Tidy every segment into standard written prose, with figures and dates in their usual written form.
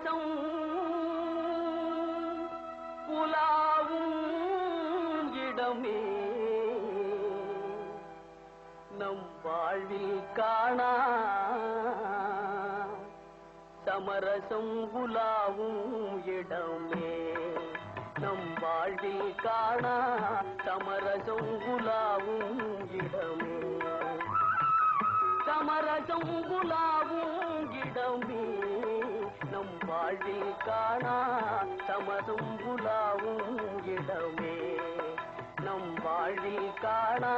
சமரசம் உலாவும் இடமே நம் வாழ்வில் காணா சமரசம் உலாவும் இடமே நம் வாழ்வில் காணா சமரசம் உலாவும் இடமே சமரசம் உலாவும் இடமே நம் வாழ்வில் காணா சமரசம் உலாவும் இடமே நம் வாழ்வில் காணா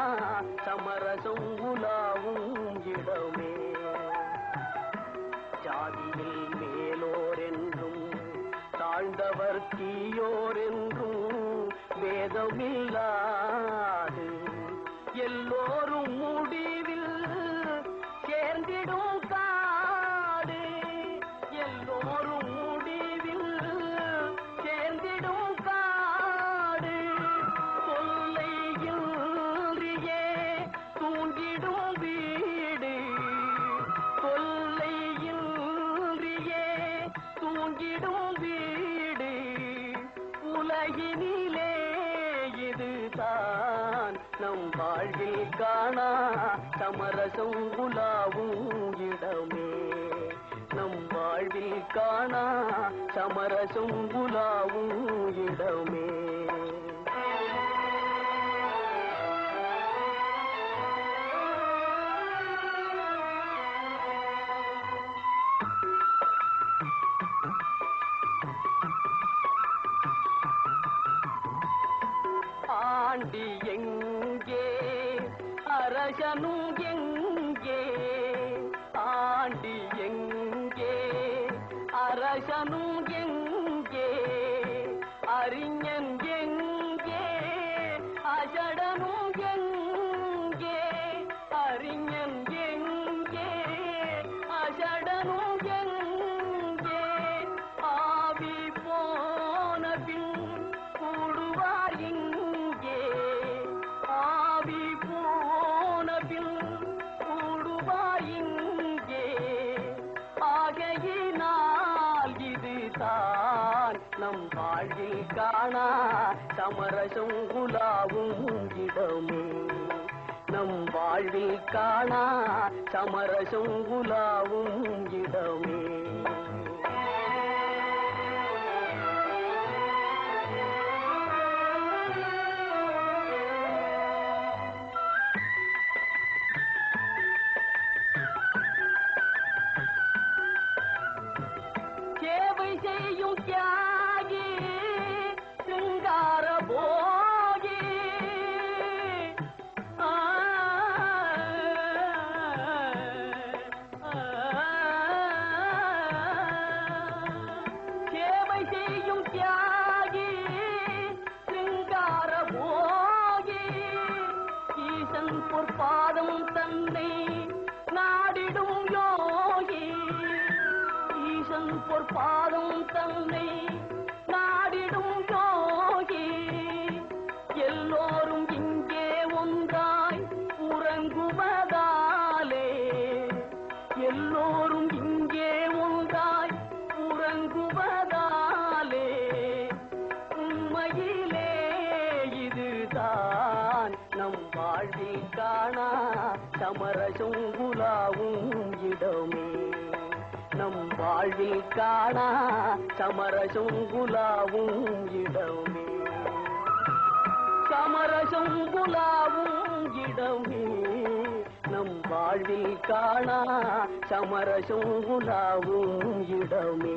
சமரசம் உலாவும் இடமே ஜாதியில் மேலோர் என்றும் தாழ்ந்தவர் தீயோர் என்றும் வேதமில்லாது எல்லோரும் முடிவில் சேர்ந்திடும் காடு எல்லோரும் முடிவில் சேர்ந்திடும் காடு தொல்லையின்றியே தூங்கிடும் வீடு தொல்லையின்றியே தூங்கிடும் வீடு உலகினிலே இதுதான் நம் வாழ்வில் காணா சமரசம் உலாவும் இடமே நம் வாழ்வில் காணா சமரசம் உலாவும் இடமே ஆண்டி எங்கே அரசனும் எங்கே ஆண்டி எங்கே அரசனும் எங்கே அறிஞன் எங்கே அஜடனும் எங்கே அறிஞன் எங்கே அஜடனும் எங்கே ஆவி போன பின் கூடுவார் இங்கே ஆவி போன பின் கூடுவார் இங்கே ஆகையினால் இதுதான் நம் வாழ்வில் காணா சமரசம் உலாவும் இடமே நம் வாழ்வில் காணா சமரசம் உலாவும் இடமே சேவை செய்யும் தியாகி சிங்கார போகி சேவை செய்யும் தியாகி சிங்கார போகி ஈசன் பொற்பாதம் தன்னை நாடிடும் யோகி ஈசன் பொற்பாதம் தன்னை நாடிடும் யோகி எல்லோரும் இங்கே ஒன்றாய் உறங்குவதாலே எல்லோரும் இங்கே ஒன்றாய் உறங்குவதாலே உண்மையிலே இதுதான் நம் வாழ்வில் காணா சமரசம் உலாவும் இடமே நம் வாழ்வில் காணா சமரசம் உலாவும் இடமே சமரசம் உலாவும் இடமே நம் வாழ்வில் காணா சமரசம் உலாவும் இடமே